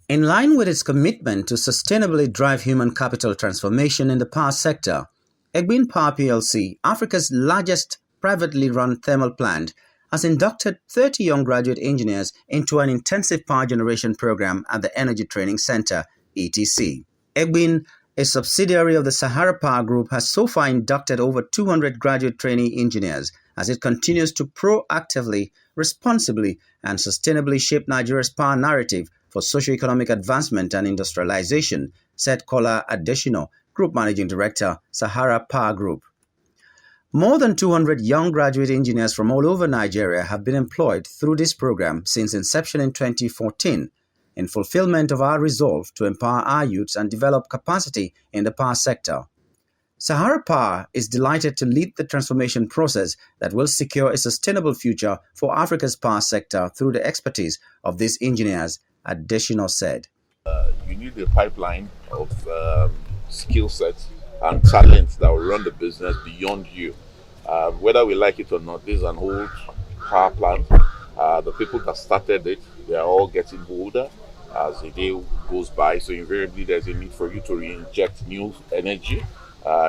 In line with its commitment to sustainably drive human capital transformation in the power sector, Egbin Power plc, Africa's largest privately run thermal plant, has inducted 30 young graduate engineers into an intensive power generation program at the Energy Training Center, ETC. Egbin, a subsidiary of the Sahara Power Group, has so far inducted over 200 graduate trainee engineers as it continues to proactively, responsibly, and sustainably shape Nigeria's power narrative for socio-economic advancement and industrialization, said Kola Adesina, Group Managing Director, Sahara Power Group. More than 200 young graduate engineers from all over Nigeria have been employed through this program since inception in 2014, in fulfillment of our resolve to empower our youths and develop capacity in the power sector. Sahara Power is delighted to lead the transformation process that will secure a sustainable future for Africa's power sector through the expertise of these engineers, Adesina said. You need a pipeline of skill sets and talents that will run the business beyond you. Whether we like it or not, this is an old power plant. The people that started it, they are all getting older as the day goes by. So invariably, there's a need for you to re-inject new energy,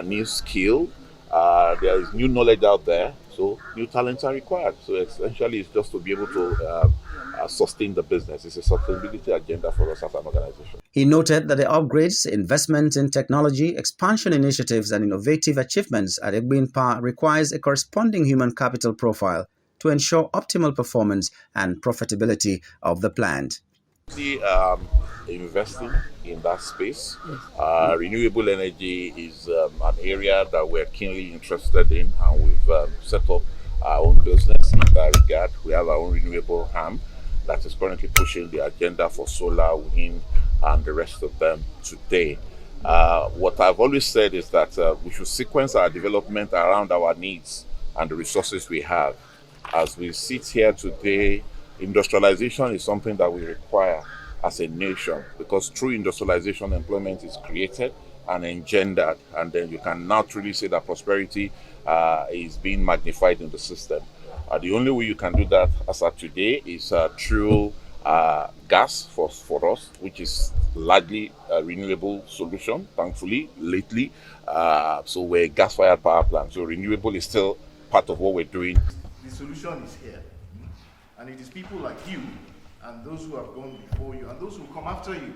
new skill. There is new knowledge out there, so new talents are required. So essentially, it's just to be able to sustain the business. It's a sustainability agenda for us as an organization. He noted that the upgrades, investments in technology, expansion initiatives, and innovative achievements at Egbin Power requires a corresponding human capital profile to ensure optimal performance and profitability of the plant. Investing in that space. Renewable energy is an area that we're keenly interested in, and we've set up our own business in that regard. We have our own renewable arm that is currently pushing the agenda for solar, wind, and the rest of them today. What I've always said is that we should sequence our development around our needs and the resources we have. As we sit here today, industrialization is something that we require as a nation, because through industrialization, employment is created and engendered, and then you can now truly say that prosperity is being magnified in the system. The only way you can do that as of today is through gas for us, which is largely a renewable solution, thankfully, lately. So we're a gas-fired power plant, so renewable is still part of what we're doing. The solution is here, and it is people like you and those who have gone before you and those who come after you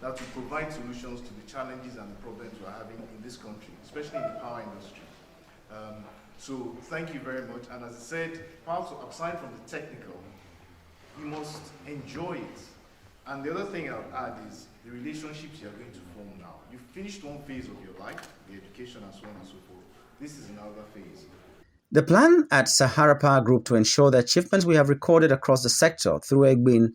that will provide solutions to the challenges and the problems we're having in this country, especially in the power industry. So thank you very much. And as I said, aside from the technical, you must enjoy it. And the other thing I'll add is the relationships you're going to form now. You've finished one phase of your life, the education and so on and so forth. This is another phase. The plan at Sahara Power Group to ensure the achievements we have recorded across the sector through Egbin,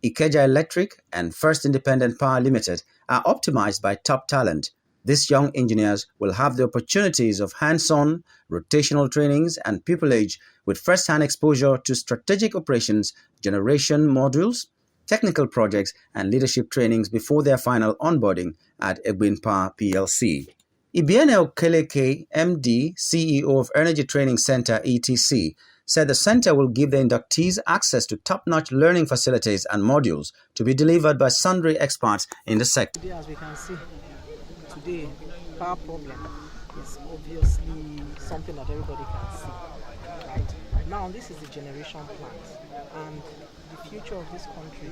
Ikeja Electric, and First Independent Power Limited are optimized by top talent. These young engineers will have the opportunities of hands-on, rotational trainings and pupillage with first-hand exposure to strategic operations, generation modules, technical projects, and leadership trainings before their final onboarding at Egbin Power plc. Ibiene Okeleke, MD, CEO of Energy Training Center, ETC, said the center will give the inductees access to top-notch learning facilities and modules to be delivered by sundry experts in the sector. Today, as we can see, today, power problem is obviously something that everybody can see. Right? Now, this is the generation plant, and the future of this country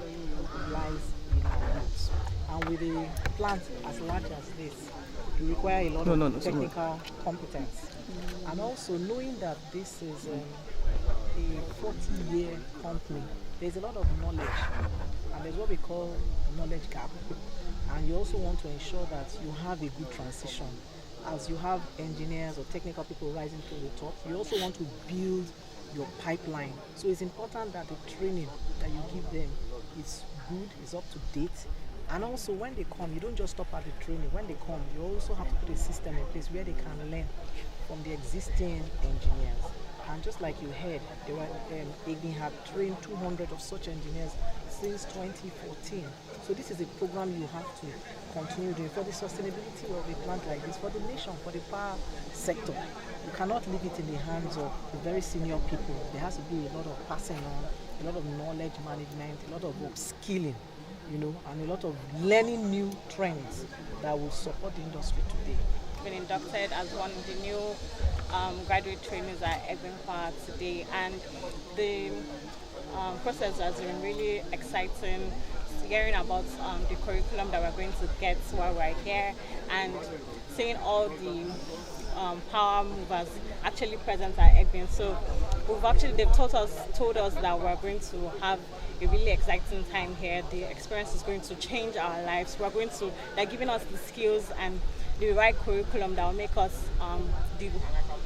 lies in our youths. And with a plant as large as this, you require a lot of technical competence. And also knowing that this is a 40-year company, there's a lot of knowledge, and there's what we call knowledge gap. And you also want to ensure that you have a good transition. As you have engineers or technical people rising to the top, you also want to build your pipeline. So it's important that the training that you give them is good, is up to date. And also when they come, you don't just stop at the training. When they come, you also have to put a system in place where they can learn from the existing engineers. And just like you heard, Egbin had trained 200 of such engineers since 2014. So this is a program you have to continue doing for the sustainability of a plant like this, for the nation, for the power sector. You cannot leave it in the hands of the very senior people. There has to be a lot of passing on, a lot of knowledge management, a lot of upskilling. and a lot of learning new trends that will support the industry today. Been inducted as one of the new graduate trainees at Egbin Park today, and the process has been really exciting. Hearing about the curriculum that we're going to get while we're here, and seeing all the power movers actually present at Egbin. So they've told us that we're going to have a really exciting time here. The experience is going to change our lives. They're giving us the skills and the right curriculum that will make us the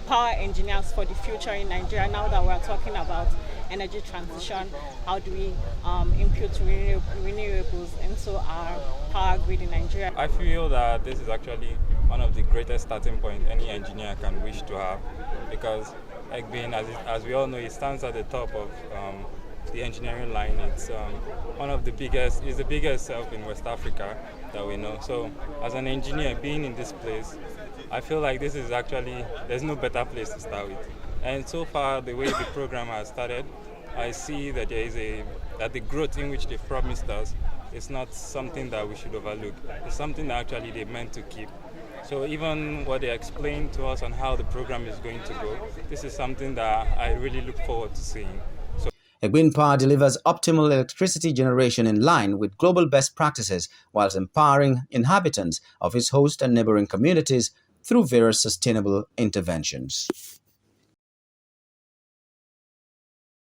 power engineers for the future in Nigeria. Now that we're talking about energy transition, how do we input renewables into our power grid in Nigeria? I feel that this is actually one of the greatest starting points any engineer can wish to have, because Egbin, as we all know, it stands at the top of the engineering line. It's one of the biggest, is the biggest in West Africa that we know. So as an engineer being in this place, I feel like this is actually, there's no better place to start with. And so far, the way the program has started, I see that that the growth in which they promised us is not something that we should overlook. It's something that actually they meant to keep. So even what they explained to us on how the program is going to go, this is something that I really look forward to seeing. Egbin Power delivers optimal electricity generation in line with global best practices, whilst empowering inhabitants of its host and neighboring communities through various sustainable interventions.